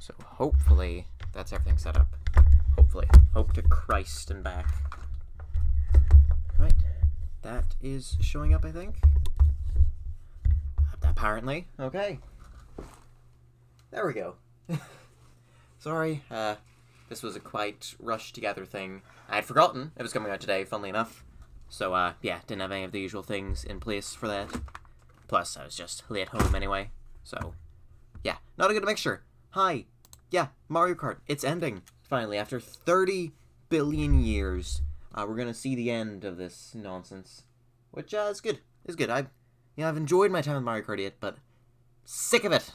So hopefully that's everything set up. Hopefully. Hope to Christ and back. Right. That is showing up, I think. Apparently. Okay. There we go. Sorry, this was a quite rushed together thing. I had forgotten it was coming out today, funnily enough. So, yeah, didn't have any of the usual things in place for that. Plus, I was just late home anyway. So, yeah, not a good mixture. Hi. Yeah, Mario Kart. It's ending. Finally, after 30 billion years, we're gonna see the end of this nonsense. Which, is good. It's good. I've enjoyed my time with Mario Kart 8, but sick of it.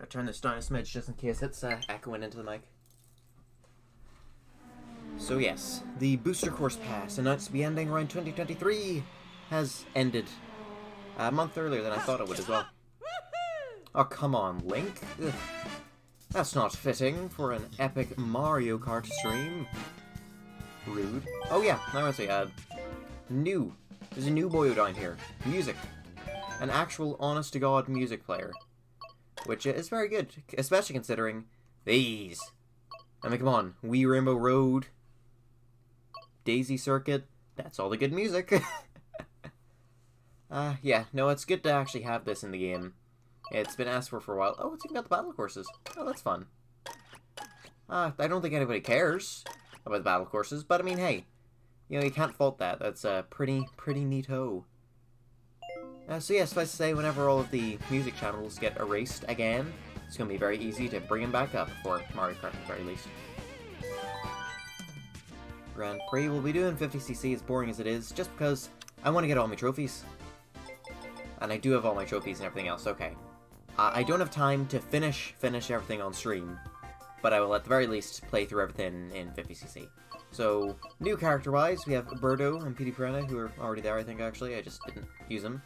I'll turn this down a smidge just in case it's echoing into the mic. So yes, the Booster Course Pass, announced to be ending around 2023, has ended a month earlier than I thought it would as well. Oh, come on, Link. Ugh. That's not fitting for an epic Mario Kart stream. Rude. Oh yeah, I want to say, there's a new boyo down here. Music. An actual honest-to-God music player. Which is very good, especially considering these. I mean, come on. Wii Rainbow Road, Daisy Circuit, that's all the good music. Yeah, no, it's good to actually have this in the game. It's been asked for a while. Oh, it's even got the battle courses. Oh, that's fun. I don't think anybody cares about the battle courses, but I mean, hey, you can't fault that. That's pretty neato. So yeah, suffice to say, whenever all of the music channels get erased again, it's going to be very easy to bring them back up for Mario Kart at the very least. Grand Prix will be doing 50cc, as boring as it is, just because I want to get all my trophies. And I do have all my trophies and everything else, okay. I don't have time to finish everything on stream, but I will at the very least play through everything in 50cc. So, new character-wise, we have Birdo and PD Piranha, who are already there, I think, actually. I just didn't use them.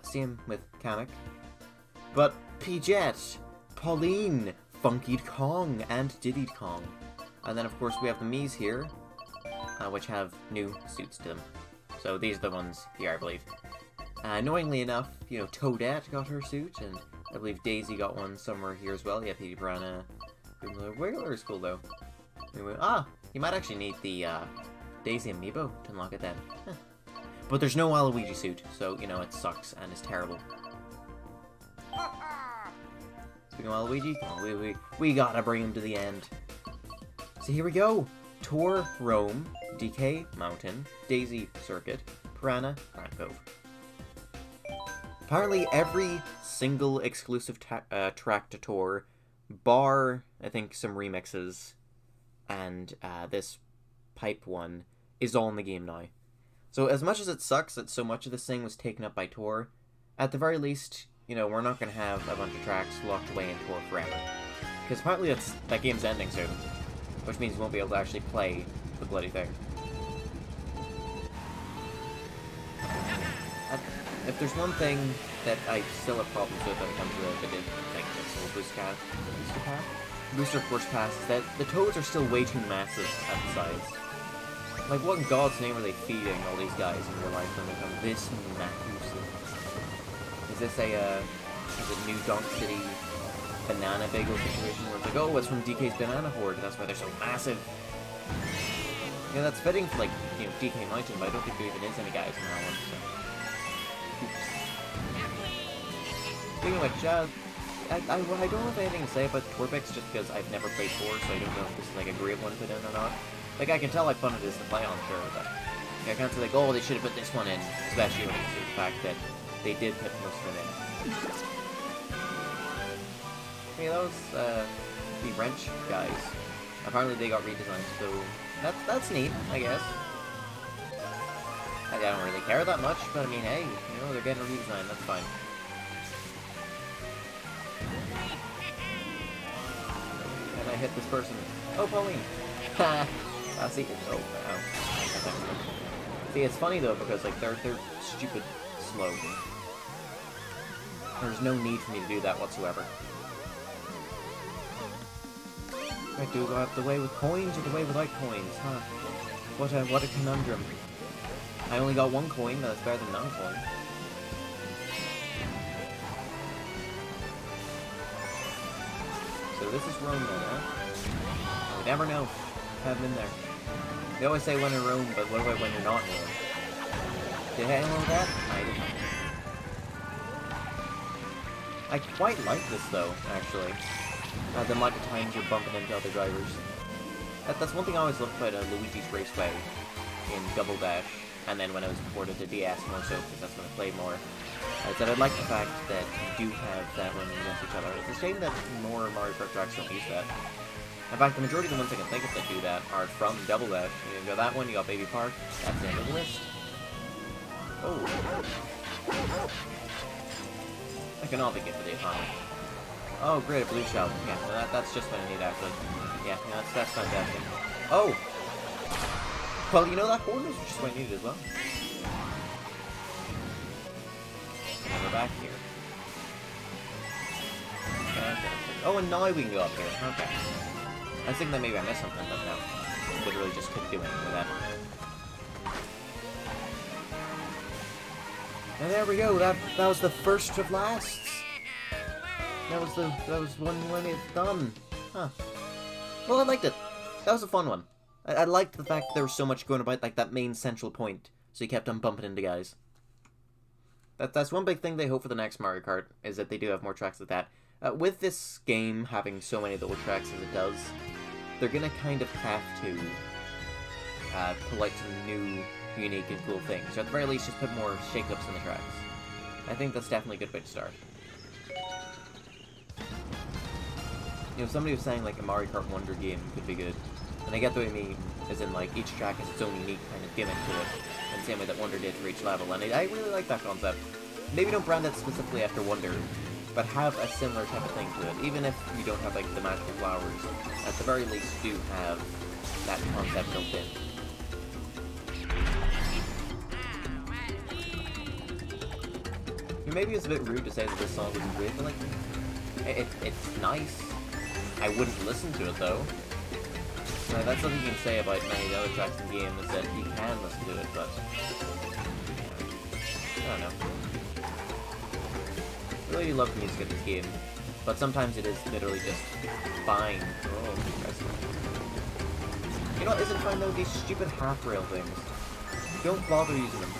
Same with Kamek. But P-Jet, Pauline, Funkied Kong, and Diddy'd Kong. And then, of course, we have the Miis here, which have new suits to them. So these are the ones here, I believe. Annoyingly enough, Toadette got her suit, and I believe Daisy got one somewhere here as well. Yeah, PD Piranha. Wiggler is cool, though. You might actually need the Daisy Amiibo to unlock it then. Huh. But there's no Waluigi suit, so, it sucks and is terrible. Speaking of Waluigi, come on, we gotta bring him to the end. So here we go. Tour, Rome, DK, Mountain, Daisy, Circuit, Piranha, Grand Cove. Apparently every single exclusive track to Tour, bar, I think, some remixes, and this pipe one, is all in the game now. So as much as it sucks that so much of this thing was taken up by Tour, at the very least, we're not going to have a bunch of tracks locked away in Tour forever. Because apparently that game's ending soon, which means we won't be able to actually play the bloody thing. If there's one thing that I still have problems with when it comes to the Booster Course Pass, is that the Toads are still way too massive at the sides. Like, what in God's name are they feeding all these guys in real life when they become this massive? Is this a New Donk City banana bagel situation where it's like, oh, it's from DK's Banana Horde, that's why they're so massive? That's fitting for, DK Mountain, but I don't think there even is any guys in that one, so... Oops. Speaking of which, I don't have anything to say about Tourpix just because I've never played Tour, so I don't know if this is, a great one to put in or not. I can tell how fun it is to play on, sure, but I can't say, oh, they should have put this one in, especially when it comes to the fact that they did put most of it in. Hey, those, the wrench guys, apparently they got redesigned, so that's neat, I guess. I don't really care that much, but I mean, hey, they're getting a redesign, that's fine. And I hit this person. Oh, Pauline! Ha! See, oh, wow. See, it's funny though, because, they're stupid slow. There's no need for me to do that whatsoever. I do go out the way with coins or the way without coins, huh? What a conundrum. I only got 1 coin, but that's better than none coin. So this is Rome then, huh? We never know. Haven't been there. They always say when in Rome, but what about when you're not in Rome? Did I know that? I did not. I quite like this though, actually. The amount of times you're bumping into other drivers. That's one thing I always loved about Luigi's Raceway in Double Dash, and then when I was ported to DS more so, because that's when I played more, is that I like the fact that you do have that running against each other. It's a shame that more Mario Kart tracks don't use that. In fact, the majority of the ones I can think of that do that are from Double Dash. You got that one, you got Baby Park, that's the end of the list. Oh. I can all be good for the economy. Oh, great, a blue shell. Yeah, no, that's just what I need, actually. Yeah, no, that's fantastic. Oh! Well, you know, that horn is just what I needed as well. And we're back here. Okay. Oh, and now we can go up here. Okay. I was thinking that maybe I missed something, but no. I literally just couldn't do anything with that. And there we go. That was the first of lasts. That was when it's done. Huh. Well, I liked it. That was a fun one. I liked the fact that there was so much going about, like, that main central point, so you kept on bumping into guys. That's one big thing they hope for the next Mario Kart, is that they do have more tracks like that. With this game having so many of the old tracks as it does, they're gonna kind of have to put, like, some new, unique, and cool things. Or at the very least, just put more shakeups in the tracks. I think that's definitely a good way to start. You know, somebody was saying, like, a Mario Kart Wonder game could be good. And I get what I mean, as in, like, each track has its own unique kind of gimmick to it. And the same way that Wonder did for each level. And I really like that concept. Maybe don't brand it specifically after Wonder, but have a similar type of thing to it. Even if you don't have, like, the magical flowers, at the very least do have that concept built in. Maybe it's a bit rude to say that this song isn't great, but, like, it's nice. I wouldn't listen to it, though. That's something you can say about many of the other tracks in the game, is that you can listen to it, but... I don't know. I really love the music of this game, but sometimes it is literally just fine. Oh, interesting. You know what isn't fine, though? These stupid half-rail things. Don't bother using them.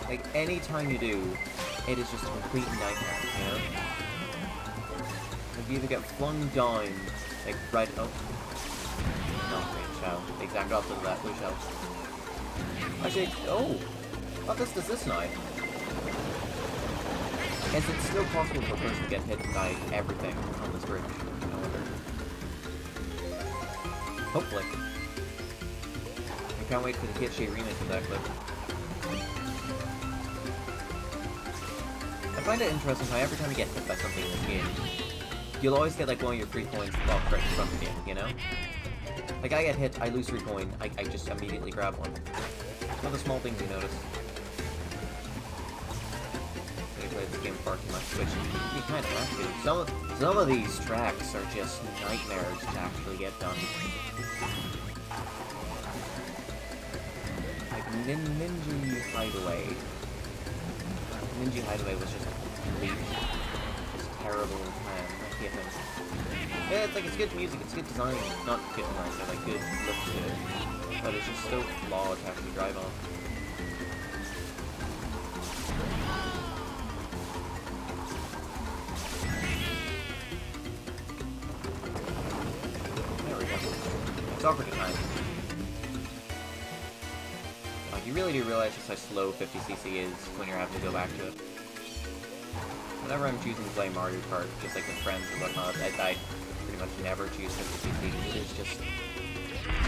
Like, any time you do, it is just a complete nightmare, you know? Like, you either get flung down, like, right... Oh. Not green shell. The exact opposite of that, blue shell. Actually, oh! What does this now? Is it still possible for a person to get hit by everything on this bridge? I wonder. Hopefully. I can't wait for the Kitschy remake of that clip. I find it interesting how every time you get hit by something in this game, you'll always get, like, one of your 3 coins plopped right in front of you, you know? Like, I get hit, I lose 3 coin, I just immediately grab one. It's one of the small things you notice. When you play this game far too much, which you kind of have to. Some of these tracks are just nightmares to actually get done. Like, Ninja Hideaway. Ninja Hideaway was just complete, just terrible plan. I hate him. Yeah, it's like, it's good music, it's good design, not good design, but like good look to it. But it's just so flawed to actually drive on. There we go. It's all pretty time. Like, you really do realize just how slow 50cc is when you're having to go back to it. Whenever I'm choosing to play Mario Kart, just like with friends and whatnot, I pretty much never choose 50cc.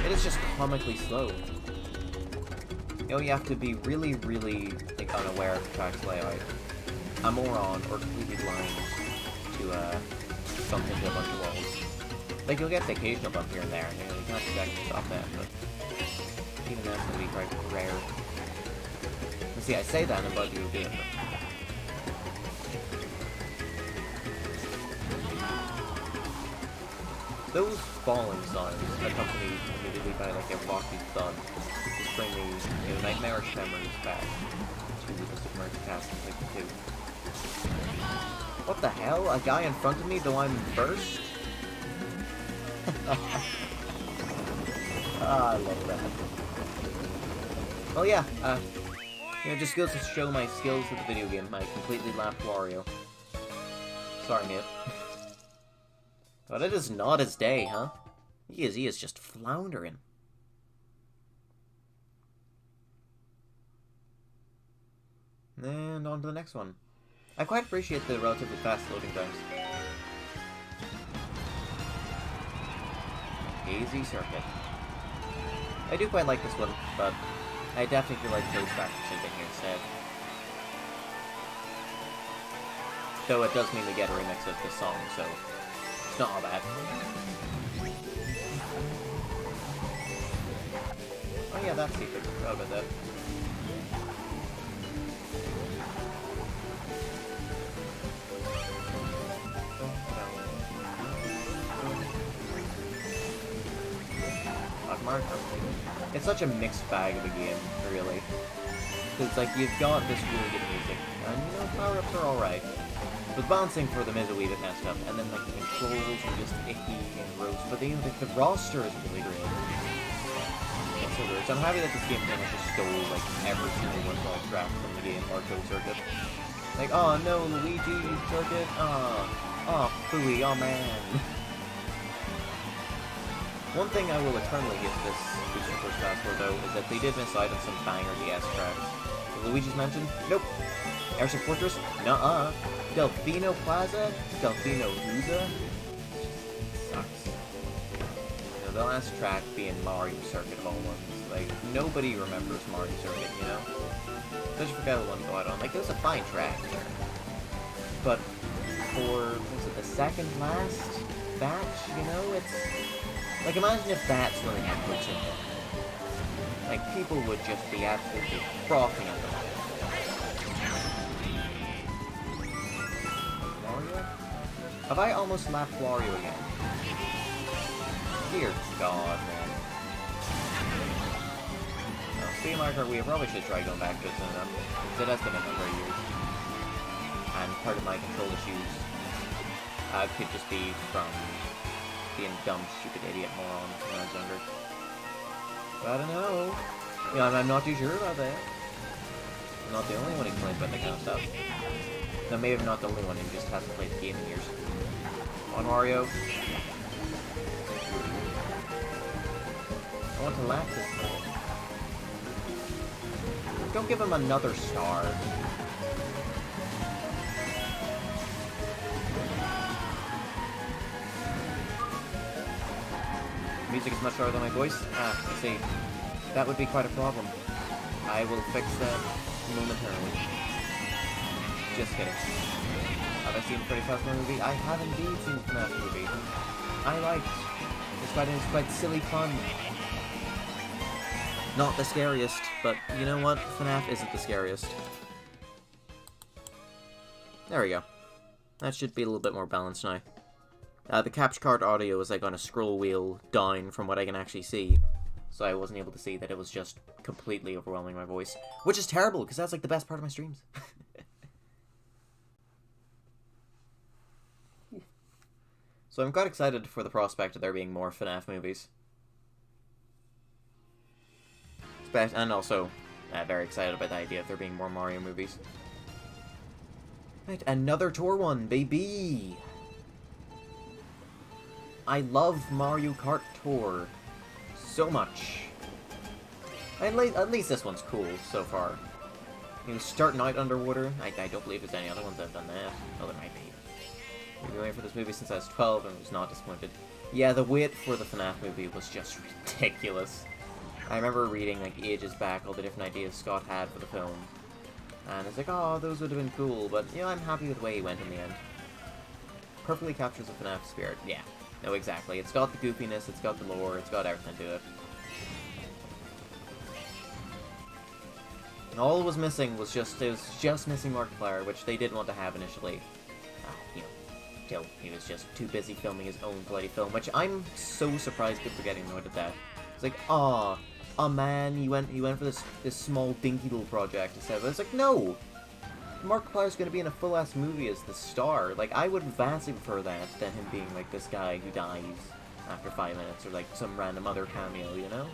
It is just comically slow. You know, you have to be really, really, like, unaware of the track's layout, a moron, or completely blind to bump into a bunch of walls. Like, you'll get the occasional bump here and there, and you can't exactly stop that, but even that's gonna be quite rare. And see, I say that, and I'm about to do it. Those falling sounds, accompanied immediately by like a rocky thud, just bring me, you know, nightmarish memories back to the submerged past in like 2. What the hell? A guy in front of me, though I'm first? Ah, I love that. Well, yeah, you know, just goes to show my skills with the video game. I completely lapped Wario. Sorry, mate. But it is not his day, huh? He is just floundering. And on to the next one. I quite appreciate the relatively fast loading times. Easy circuit. I do quite like this one, but I definitely feel like those factors should have been here instead. Though it does mean we get a remix of this song, so it's not all bad. Oh yeah, that's secret. Forgot about that. Mario Kart. It's such a mixed bag of a game, really. Because, like, you've got this really good music, and, you know, power-ups are alright. But balancing for them is a wee bit messed up, and then, like, the controls are just icky and gross, but the roster is really great. It's so weird. So I'm happy that this game pretty much just stole, like, every single worthwhile track from the game, Mario Circuit. Like, oh no, Luigi Circuit, oh, phooey, oh man. One thing I will eternally give this Booster First Passport, though, is that they did miss out on some banger DS tracks. The Luigi's Mansion? Nope. Airship Fortress? Nuh-uh. Delfino Plaza? Delfino Huza? Sucks. You know, the last track being Mario Circuit of all ones. Like, nobody remembers Mario Circuit, you know? Just forget the one to go out on. Like, it was a fine track there. But for, was it the second last batch, you know? It's... like, imagine if that's really had glitch in it. Like, people would just be absolutely frothing at the moment. Wario? Have I almost lapped Wario again? Dear God, man. Now, speaking of Mario Kart, we probably should try going back to it soon enough. Because it has been a number of years. And part of my control issues could just be from being dumb, stupid idiot moron when I was younger. But I don't know. You know, I'm not too sure about that. I'm not the only one who complains about that kind of stuff. No, maybe I'm not the only one who just hasn't played the game in years. On Mario. I want to laugh this time. Don't give him another star. Music is much louder than my voice? Ah, I see. That would be quite a problem. I will fix that momentarily. Just kidding. Have I seen the Freddy Fazbear movie? I have indeed seen the FNAF movie. I liked. It's quite silly fun. Not the scariest, but you know what? FNAF isn't the scariest. There we go. That should be a little bit more balanced now. The capture card audio is like on a scroll wheel down from what I can actually see. So I wasn't able to see that it was just completely overwhelming my voice. Which is terrible, because that's like the best part of my streams. So I'm quite excited for the prospect of there being more FNAF movies. And also, very excited about the idea of there being more Mario movies. Right, another tour one, baby! I love Mario Kart Tour so much. At least this one's cool so far. You know, starting out underwater. I don't believe there's any other ones that have done that. Oh, there might be. We've been waiting for this movie since I was 12 and was not disappointed. Yeah, the wait for the FNAF movie was just ridiculous. I remember reading, like, ages back all the different ideas Scott had for the film. And it's like, oh, those would have been cool, but, you know, I'm happy with the way he went in the end. Perfectly captures the FNAF spirit. Yeah. No, exactly. It's got the goofiness, it's got the lore, it's got everything to it. And all it was missing was just, missing Markiplier, which they didn't want to have initially. You know, till he was just too busy filming his own bloody film, which I'm so surprised people are getting annoyed at that. It's like, aw, oh man, he went for this small dinky little project instead. But it's like, no! Markiplier's gonna be in a full-ass movie as the star. Like, I would vastly prefer that than him being like this guy who dies after 5 minutes, or like some random other cameo, you know?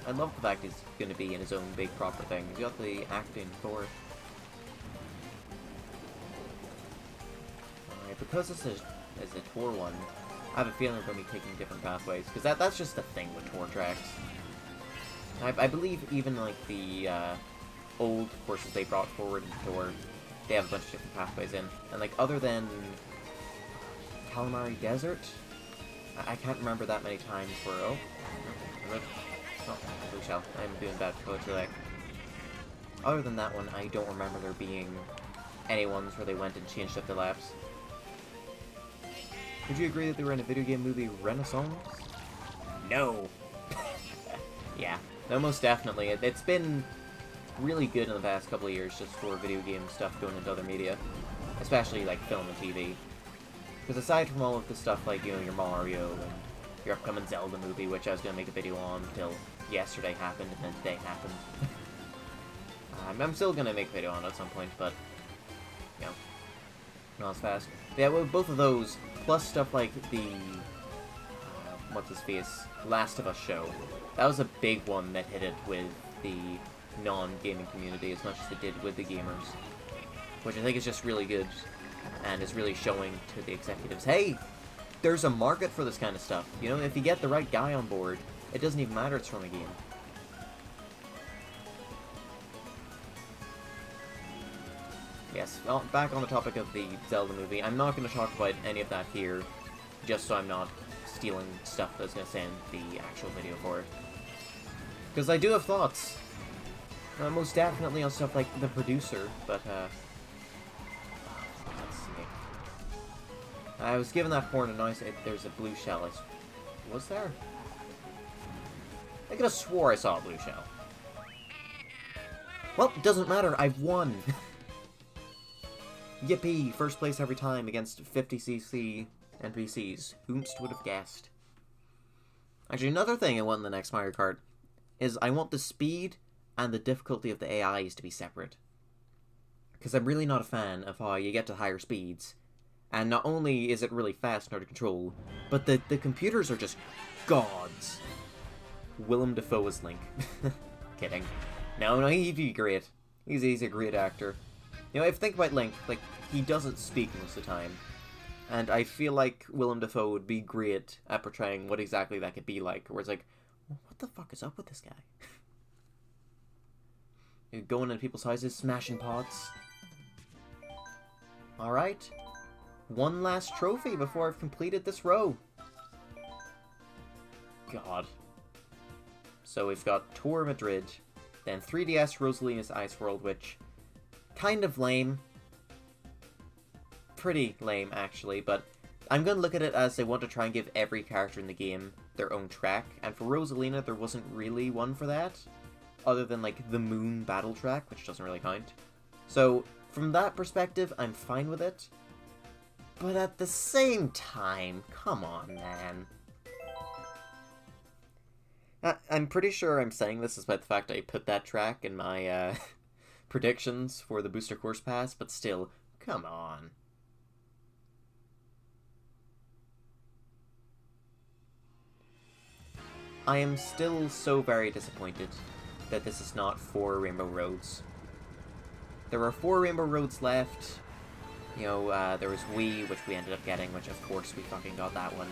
I love the fact he's gonna be in his own big proper thing. He's got the acting for it. Alright, because this is a tour one, I have a feeling we're going to be taking different pathways, because that's just the thing with tour tracks. I believe even, like, the old courses they brought forward in tour, they have a bunch of different pathways in. And, like, other than Calamari Desert, I can't remember that many times where, oh, blue shell. I'm doing bad color today. Other than that one, I don't remember there being any ones where they went and changed up the laps. Would you agree that they were in a video game movie renaissance? No! Yeah, no, most definitely. It's been really good in the past couple of years just for video game stuff going into other media. Especially, like, film and TV. Because aside from all of the stuff like, you know, your Mario and your upcoming Zelda movie, which I was going to make a video on until yesterday happened and then today happened. I'm still going to make a video on it at some point, but, you know, not as fast. But yeah, well, both of those, plus stuff like the, what's his face, Last of Us show. That was a big one that hit it with the non-gaming community as much as it did with the gamers. Which I think is just really good, and is really showing to the executives, hey, there's a market for this kind of stuff. You know, if you get the right guy on board, it doesn't even matter it's from a game. Yes, well, back on the topic of the Zelda movie, I'm not going to talk about any of that here, just so I'm not stealing stuff that's going to send the actual video for it. Because I do have thoughts. Most definitely on stuff like the producer, but, let's see. I was given that horn and noise. There's a blue shell. Was there? I could have swore I saw a blue shell. Well, it doesn't matter. I've won. Yippee! First place every time against 50cc NPCs. Whomst would have guessed? Actually, another thing I want in the next Mario Kart is I want the speed and the difficulty of the AIs to be separate. Because I'm really not a fan of how you get to higher speeds. And not only is it really fast and hard to control, but the computers are just gods. Willem Dafoe is Link. Kidding. No, he'd be great. He's a great actor. You know, if you think about Link, like, he doesn't speak most of the time. And I feel like Willem Dafoe would be great at portraying what exactly that could be like. Where it's like, what the fuck is up with this guy? Going into people's houses, smashing pots. Alright. One last trophy before I've completed this row. God. So we've got Tour Madrid, then 3DS Rosalina's Ice World, which... kind of lame. Pretty lame, actually, but I'm going to look at it as they want to try and give every character in the game their own track, and for Rosalina, there wasn't really one for that, other than, like, the Moon battle track, which doesn't really count. So, from that perspective, I'm fine with it, but at the same time, come on, man. I'm pretty sure I'm saying this despite the fact I put that track in my, predictions for the Booster Course Pass, but still, come on. I am still so very disappointed that this is not 4 Rainbow Roads. There are 4 Rainbow Roads left. You know, there was Wii, which we ended up getting, which of course we fucking got that one.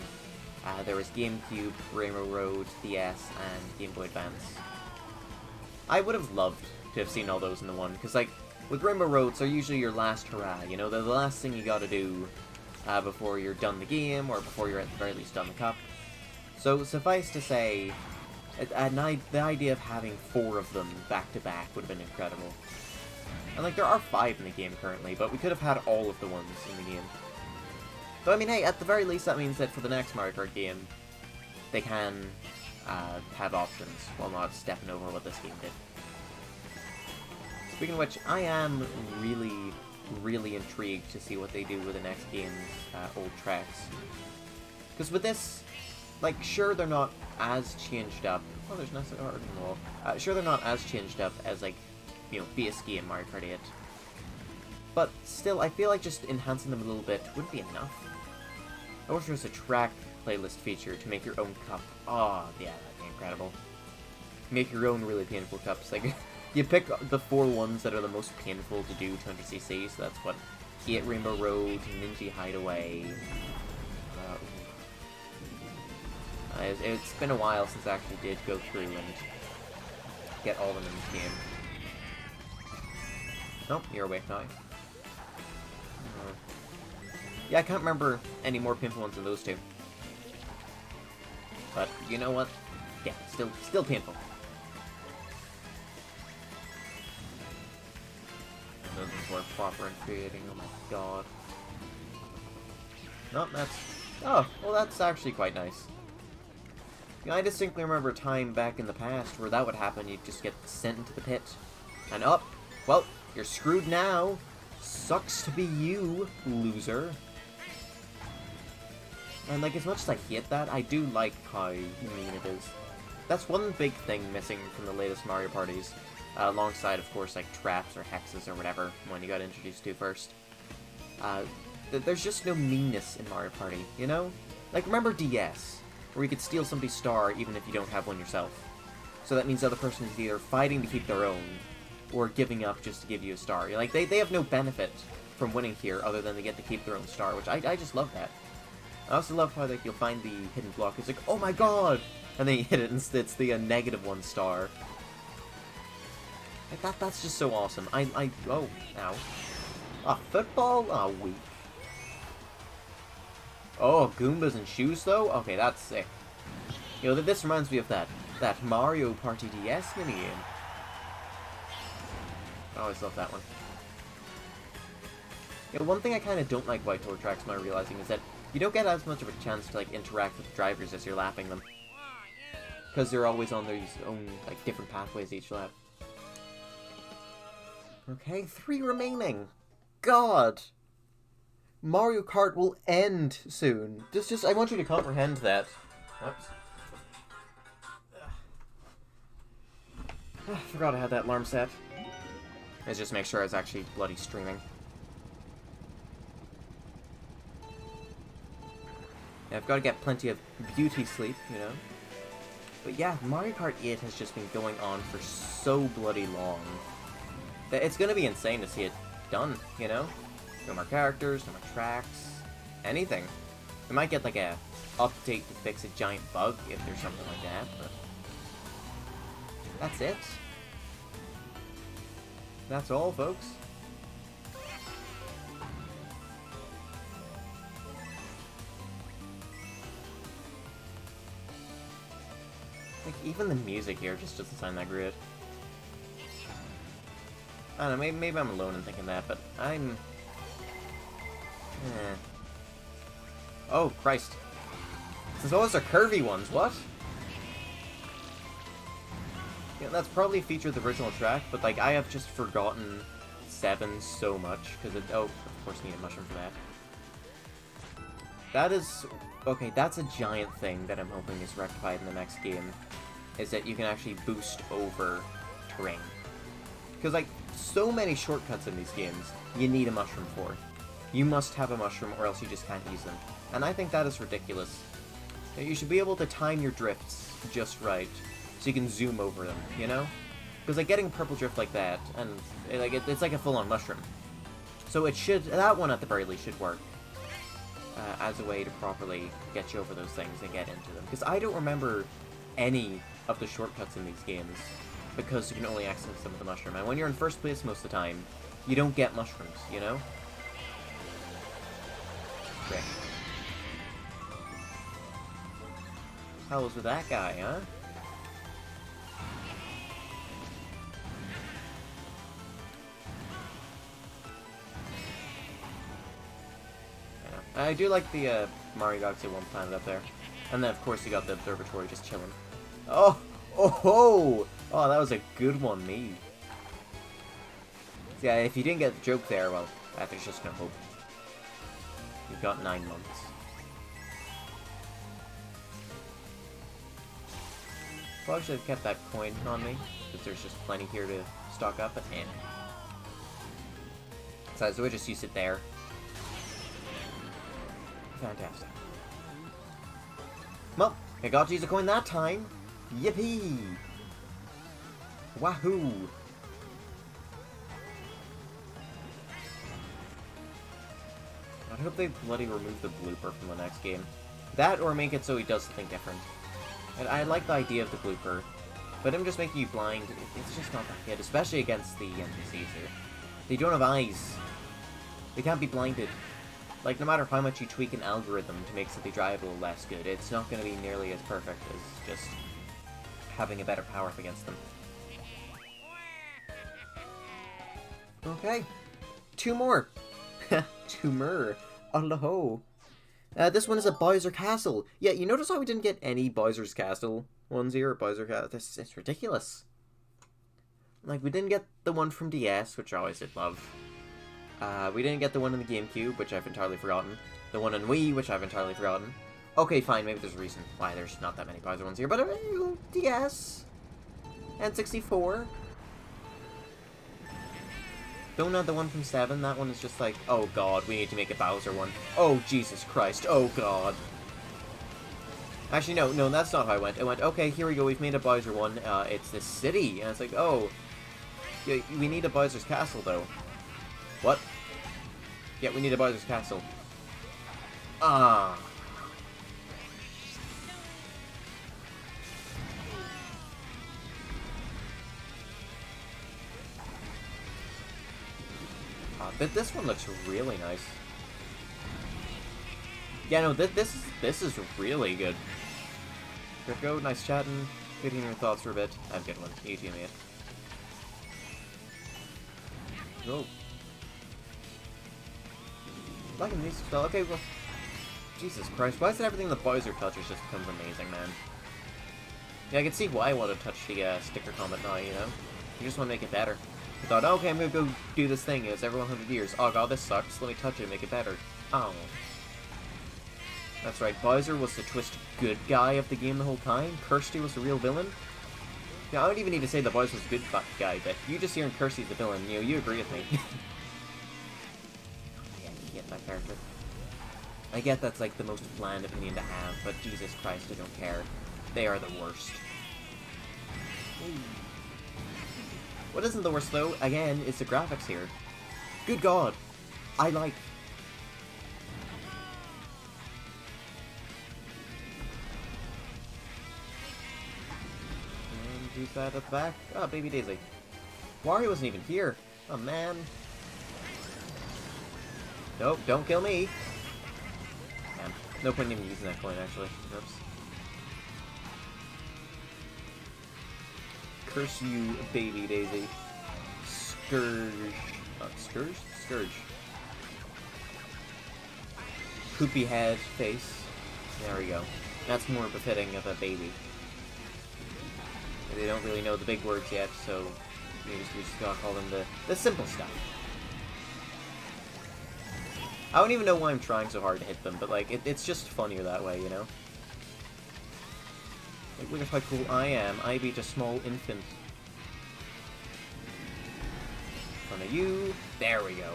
There was GameCube, Rainbow Road, DS, and Game Boy Advance. I would have loved to have seen all those in the one, because, like, with Rainbow Roads, they're usually your last hurrah, you know, they're the last thing you gotta do before you're done the game, or before you're at the very least done the cup. So, suffice to say, the idea of having 4 of them back-to-back would have been incredible. And, like, there are 5 in the game currently, but we could have had all of the ones in the game. So, I mean, hey, at the very least, that means that for the next Mario Kart game, they can have options, while not stepping over what this game did. Speaking of which, I am really really intrigued to see what they do with the next game's old tracks. Because with this, like, sure they're not as changed up. Oh, there's nothing art on the wall. Sure they're not as changed up as, like, you know, BSG and Mario Kart 8. But still, I feel like just enhancing them a little bit wouldn't be enough. I wish there was a track playlist feature to make your own cup. Oh, yeah, that'd be incredible. Make your own really painful cups. Like, you pick the 4 ones that are the most painful to do 200cc, so that's what 8 Rainbow Road, Ninja Hideaway. It's been a while since I actually did go through and get all of them in this game. Nope, you're awake now. Yeah, I can't remember any more painful ones than those 2. But you know what? Yeah, still painful. Those were proper and creating. Oh my god. Nope, that's. Oh, well, that's actually quite nice. You know, I distinctly remember a time back in the past where that would happen. You'd just get sent into the pit, and up. Well, you're screwed now. Sucks to be you, loser. And, like, as much as I hate that, I do like how mean it is. That's one big thing missing from the latest Mario parties, alongside, of course, like, traps or hexes or whatever, when you got introduced to first. There's just no meanness in Mario Party, you know? Like, remember DS, where you could steal somebody's star even if you don't have one yourself. So that means the other person is either fighting to keep their own, or giving up just to give you a star. Like, they have no benefit from winning here other than they get to keep their own star, which I just love that. I also love how, like, you'll find the hidden block. It's like, oh my god! And then you hit it and it's the -1 star. Like, that's just so awesome. Oh, ow. Ah, football? Ah, weak. Oh, Goombas and shoes, though? Okay, that's sick. You know, this reminds me of that Mario Party DS minigame. I always love that one. You know, one thing I kind of don't like about Tour Tracks, am I realizing, is that you don't get as much of a chance to, like, interact with the drivers as you're lapping them. Because they're always on their own, like, different pathways each lap. Okay, 3 remaining. God! Mario Kart will end soon. I want you to comprehend that. Oops. I forgot I had that alarm set. Let's just make sure I was actually bloody streaming. Yeah, I've got to get plenty of beauty sleep, you know? But yeah, Mario Kart 8 has just been going on for so bloody long. It's gonna be insane to see it done, you know? No more characters, no more tracks, anything. We might get like a update to fix a giant bug if there's something like that, but that's it. That's all, folks. Like, even the music here just doesn't sound that great. I don't know, maybe I'm alone in thinking that, but I'm... Oh, Christ. Since all those are curvy ones, what? Yeah, that's probably a feature of the original track, but, like, I have just forgotten 7 so much, because it... Oh, of course, need a mushroom for that. That is... Okay, that's a giant thing that I'm hoping is rectified in the next game, is that you can actually boost over terrain. Because, like, so many shortcuts in these games, you need a mushroom for. You must have a mushroom or else you just can't use them. And I think that is ridiculous. You should be able to time your drifts just right, so you can zoom over them, you know? Because, like, getting purple drift like that, and, like, it's like a full-on mushroom. So it should, that one at the very least should work. As a way to properly get you over those things and get into them. Because I don't remember any of the shortcuts in these games, because you can only access them with the mushroom. And when you're in first place most of the time, you don't get mushrooms, you know? Okay. How was with that guy, huh? Yeah. I do like the Mario Galaxy 1 planet up there. And then, of course, you got the observatory just chilling. Oh! Oh ho! Oh, that was a good one, me. Yeah, if you didn't get the joke there, well, There's just no hope. We've got 9 months. Probably should have kept that coin on me, because there's just plenty here to stock up, but so I just use it there. Fantastic. Well, I got to use a coin that time. Yippee! Wahoo! I hope they bloody remove the blooper from the next game. That, or make it so he does something different. And I like the idea of the blooper, but him just making you blind, it's just not that good, especially against the NPCs here. They don't have eyes. They can't be blinded. Like, no matter how much you tweak an algorithm to make something drivable less good, it's not going to be nearly as perfect as just having a better power up against them. Okay. 2 more. 2 more. On the ho. This one is a Bowser Castle. Yeah, you notice how we didn't get any Bowser's Castle ones here? Bowser Castle. It's ridiculous. Like, we didn't get the one from DS, which I always did love. We didn't get the one in the GameCube, which I've entirely forgotten. The one on Wii, which I've entirely forgotten. Okay, fine, maybe there's a reason why there's not that many Bowser ones here, but DS. And 64. Don't have the one from 7, that one is just like, oh god, we need to make a Bowser one. Oh, Jesus Christ, oh god. Actually, no, that's not how I went. I went, okay, here we go, we've made a Bowser one, it's this city. And it's like, oh, yeah, we need a Bowser's Castle, though. What? Yeah, we need a Bowser's Castle. Ah. But this one looks really nice. Yeah, no, this is really good. Go, nice chatting. Good hearing your thoughts for a bit. I have a good one. You too, mate. Oh. Liking these spell. Okay, well. Jesus Christ, why is it everything the Bowser touches just becomes amazing, man? Yeah, I can see why I want to touch the sticker combat now, you know? You just want to make it better. I thought, okay, I'm gonna go do this thing. It's every 100 years. Oh god, this sucks. Let me touch it and make it better. Oh. That's right, Bowser was the twisted good guy of the game the whole time. Kirsty was the real villain. Yeah, I don't even need to say that Bowser was the good guy, but you just hearing Kirsty's the villain, you know, you agree with me. Yeah, you get that character. I get that's like the most bland opinion to have, but Jesus Christ, I don't care. They are the worst. Ooh. What isn't the worst, though, again, is the graphics here. Good god! I like. And use that at the back. Oh, Baby Daisy. Wario wasn't even here. Oh, man. Nope, don't kill me. Man, no point in even using that coin, actually. Oops. Curse you, Baby Daisy. Scourge. Scourge? Scourge. Poopy head, face. There we go. That's more befitting of a baby. They don't really know the big words yet, so we just gotta call them the simple stuff. I don't even know why I'm trying so hard to hit them, but like, it's just funnier that way, you know? Like, look at how cool I am. I beat a small infant. In front of you. There we go.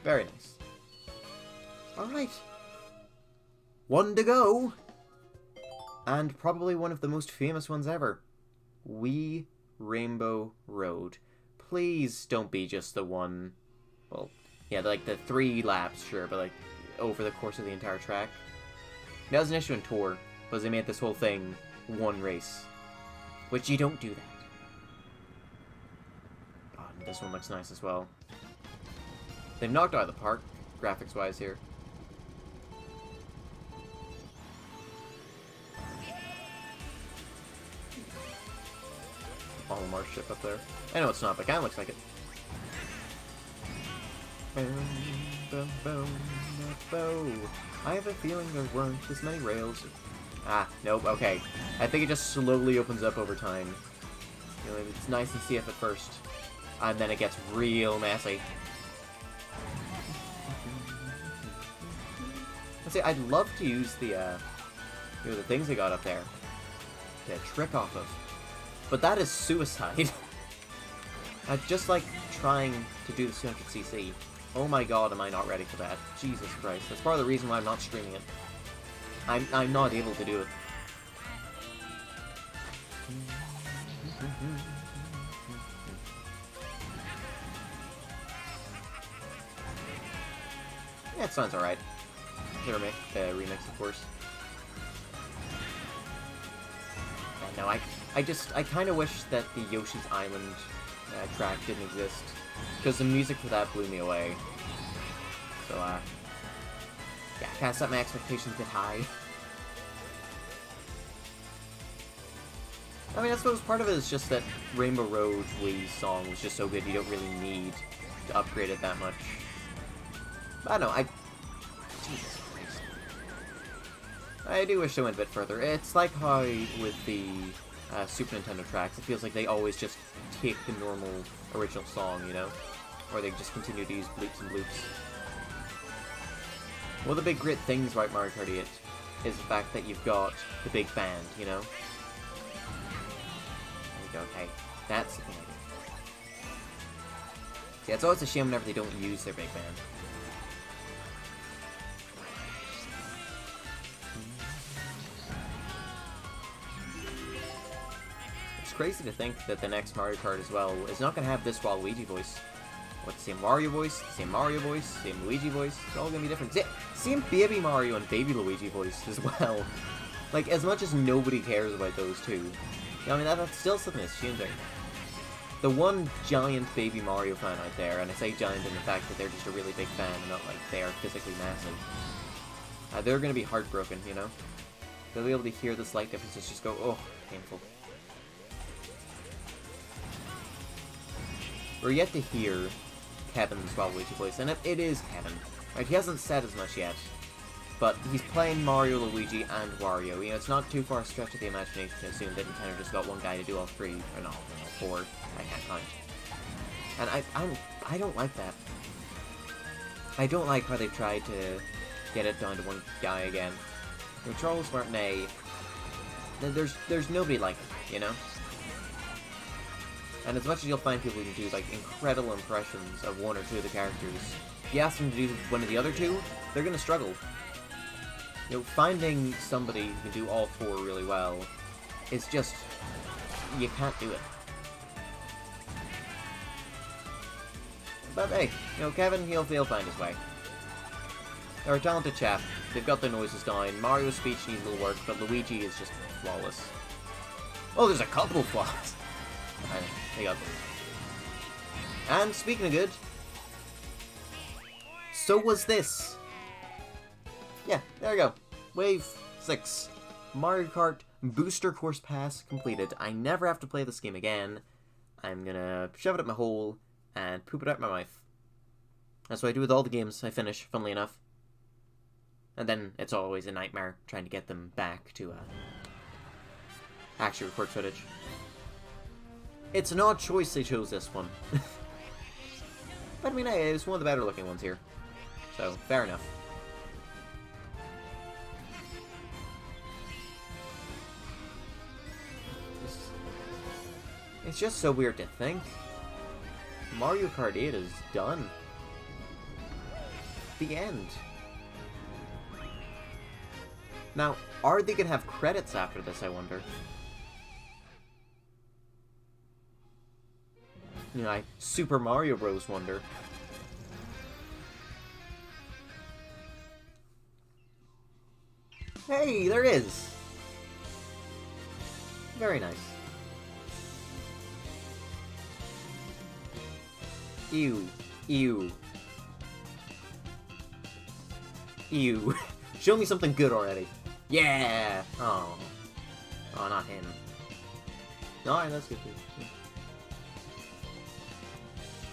Very nice. Alright. 1 to go. And probably one of the most famous ones ever. Wii Rainbow Road. Please don't be just the one... Well, yeah, like the 3 laps, sure, but like over the course of the entire track. That was an issue in Tour, because they made this whole thing 1 race. Which you don't do that. Oh, and this one looks nice as well. They've knocked out of the park, graphics-wise here. Olimar ship up there. I know it's not, but it kind of looks like it. Boom, boom, boom. I have a feeling there weren't this many rails. Ah, nope, okay. I think it just slowly opens up over time. You know, it's nice and CF at first. And then it gets real messy. Let's see, I'd love to use the, you know, the things they got up there to trick off of. But that is suicide. I just like trying to do the 200cc. Oh my god, am I not ready for that. Jesus Christ. That's part of the reason why I'm not streaming it. I'm not able to do it. Yeah, it sounds alright. The remix, of course. Yeah, no, I kind of wish that the Yoshi's Island track didn't exist, because the music for that blew me away. So, yeah, I kind of set my expectations a bit high. I mean, I suppose part of it is just that Rainbow Road Wii's song was just so good you don't really need to upgrade it that much. But I don't know, Jesus Christ. I do wish they went a bit further. It's like how with the Super Nintendo tracks, it feels like they always just take the normal original song, you know? Or they just continue to use bleeps and bloops. One of the big great things about Mario Kart 8 is the fact that you've got the big band, you know? Okay, that's the thing I do. Yeah, it's always a shame whenever they don't use their big band. It's crazy to think that the next Mario Kart as well is not going to have this Waluigi voice. What, the same Wario voice, the same Mario voice, same Luigi voice, it's all going to be different. Same Baby Mario and Baby Luigi voice as well. Like, as much as nobody cares about those two, I mean, that's still something that's changing. The one giant Baby Mario fan out there, and I say giant in the fact that they're just a really big fan, and not like they are physically massive, they're going to be heartbroken, you know? They'll be able to hear the slight differences just go, oh, painful. We're yet to hear Kevin's Waluigi voice, and it is Kevin. Right, he hasn't said as much yet, but he's playing Mario, Luigi, and Wario. You know, it's not too far a stretch of the imagination to assume that Nintendo just got one guy to do all three, or no, all four. I can't count. And I don't like that. I don't like how they've tried to get it down to one guy again. You know, Charles Martinet, there's nobody like him, you know? And as much as you'll find people who can do, like, incredible impressions of one or two of the characters, if you ask them to do one of the other two, they're gonna struggle. You know, finding somebody who can do all four really well is just... you can't do it. But hey, you know, Kevin, he'll find his way. They're a talented chap. They've got their noises down. Mario's speech needs a little work, but Luigi is just flawless. Oh, there's a couple of flaws. They got them. And speaking of good, so was this. Yeah, there we go. Wave 6. Mario Kart Booster Course Pass completed. I never have to play this game again. I'm gonna shove it up my hole and poop it out my mouth. That's what I do with all the games I finish, funnily enough. And then it's always a nightmare trying to get them back to actually record footage. It's an odd choice they chose this one. But I mean, hey, it's one of the better looking ones here. So, fair enough. It's just so weird to think. Mario Kart 8 is done. The end. Now, are they gonna have credits after this, I wonder? You know, I Super Mario Bros. Wonder. Hey, there is! Very nice. Ew. Ew. Ew. Show me something good already. Yeah! Oh. Oh, not him. Alright, that's good too.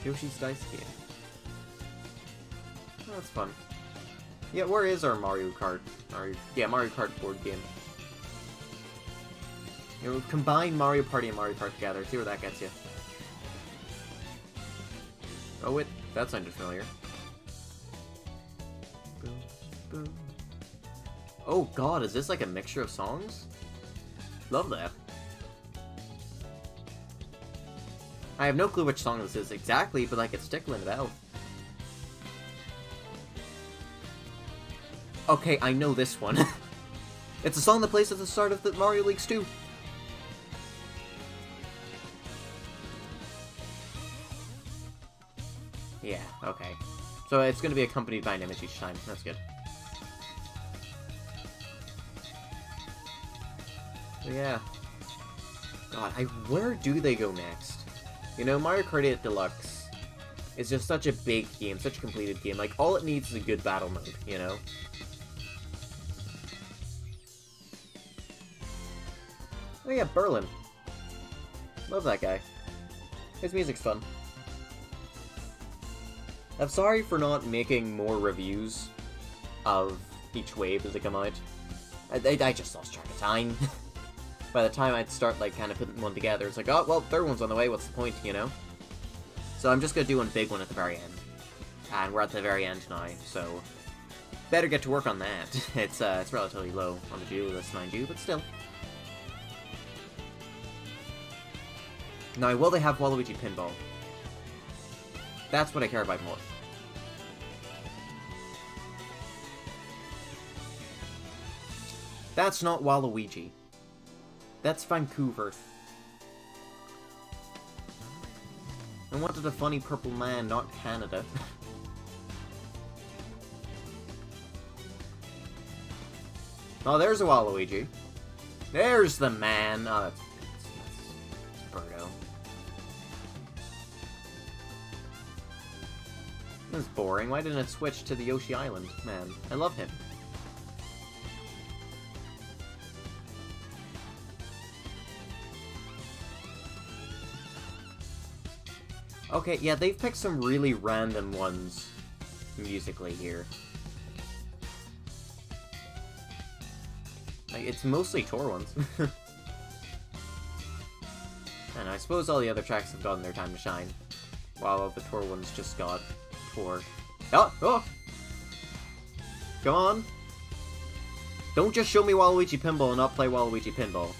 Yoshi's Dice game. Oh, that's fun. Yeah, where is our Mario Kart? Mario Kart board game. You know, combine Mario Party and Mario Kart together, see where that gets you. Oh wait, that sounded familiar. Boom, boom. Oh god, is this like a mixture of songs? Love that. I have no clue which song this is exactly, but like it's tickling it out. Okay, I know this one. It's a song that plays at the start of the Mario Leagues 2. Yeah, okay. So it's going to be accompanied by an image each time. That's good. So yeah. God, where do they go next? You know, Mario Kart 8 Deluxe is just such a big game, such a completed game. Like, all it needs is a good battle mode, you know? Oh yeah, Berlin. Love that guy. His music's fun. I'm sorry for not making more reviews of each wave as they come out. I just lost track of time. By the time I'd start, like, kind of putting one together, it's like, oh, well, third one's on the way, what's the point, you know? So I'm just gonna do one big one at the very end. And we're at the very end now, so better get to work on that. It's relatively low on the do list, mind you, but still. Now, will they have Waluigi Pinball? That's what I care about more. That's not Waluigi. That's Vancouver. I wanted a funny purple man, not Canada. Oh, there's a Waluigi. There's the man. Oh, that's Birdo. This is boring. Why didn't it switch to the Yoshi Island? Man, I love him. Okay, yeah, they've picked some really random ones musically here. Like, it's mostly tour ones. And I suppose all the other tracks have gotten their time to shine, while all the tour ones just got tour. Oh! Oh! Come on! Don't just show me Waluigi Pinball and not play Waluigi Pinball.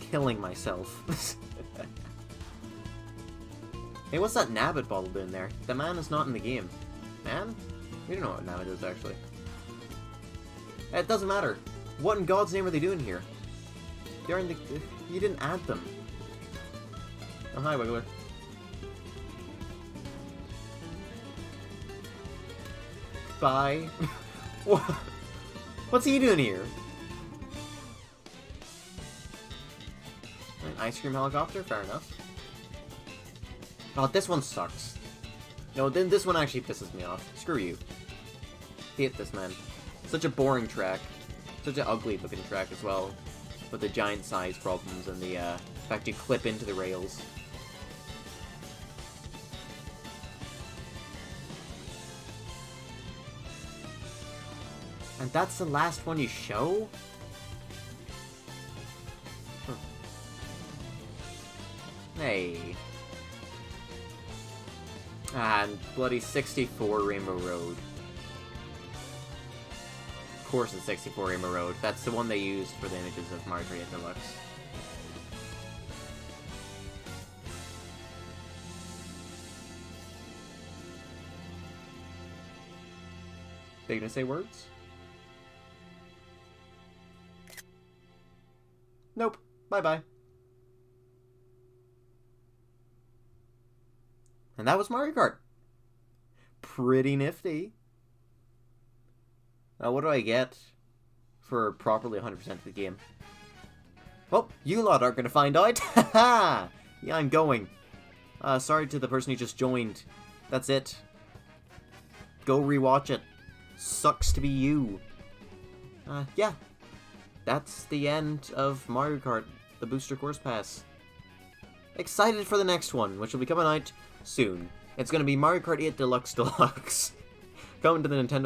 Killing myself. Hey, what's that Nabbit bottle doing there? The man is not in the game. Man? We don't know what Nabbit is, actually. It doesn't matter. What in God's name are they doing here? They're in the... You didn't add them. Oh, hi, Wiggler. Bye. What's he doing here? An ice cream helicopter? Fair enough. Oh, this one sucks. No, then this one actually pisses me off. Screw you. Hate this, man. Such a boring track. Such an ugly looking track as well. With the giant size problems and the fact you clip into the rails. And that's the last one you show? Huh. Hey. And bloody 64 Rainbow Road. Of course it's 64 Rainbow Road. That's the one they used for the images of Mario Kart 8 Deluxe. They gonna say words? Nope. Bye-bye. And that was Mario Kart. Pretty nifty. Now, what do I get for properly 100% of the game? Well, you lot aren't going to find out. Haha! Yeah, I'm going. Sorry to the person who just joined. That's it. Go rewatch it. Sucks to be you. Yeah. That's the end of Mario Kart, the Booster Course Pass. Excited for the next one, which will be coming out soon. It's going to be Mario Kart 8 Deluxe Deluxe. Coming to the Nintendo